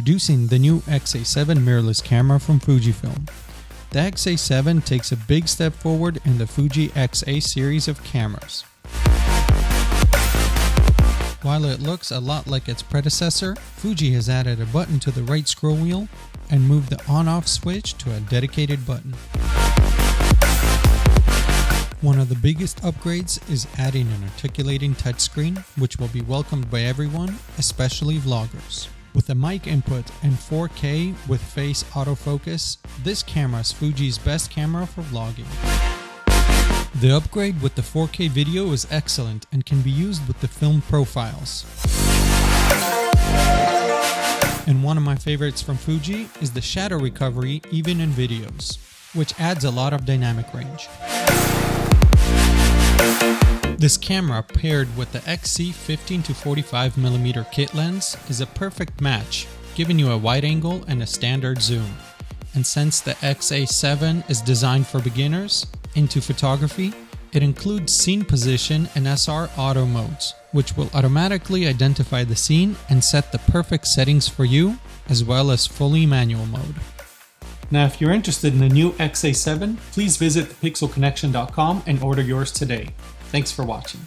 Introducing the new X-A7 mirrorless camera from Fujifilm. The X-A7 takes a big step forward in the Fuji X-A series of cameras. While it looks a lot like its predecessor, Fuji has added a button to the right scroll wheel and moved the on-off switch to a dedicated button. One of the biggest upgrades is adding an articulating touchscreen, which will be welcomed by everyone, especially vloggers. With a mic input and 4K with face autofocus, this camera is Fuji's best camera for vlogging. The upgrade with the 4K video is excellent and can be used with the film profiles. And one of my favorites from Fuji is the shadow recovery even in videos, which adds a lot of dynamic range. This camera paired with the XC 15-45mm kit lens is a perfect match, giving you a wide angle and a standard zoom. And since the X-A7 is designed for beginners into photography, it includes scene position and SR auto modes, which will automatically identify the scene and set the perfect settings for you, as well as fully manual mode. Now, if you're interested in the new X-A7, please visit thepixelconnection.com and order yours today. Thanks for watching.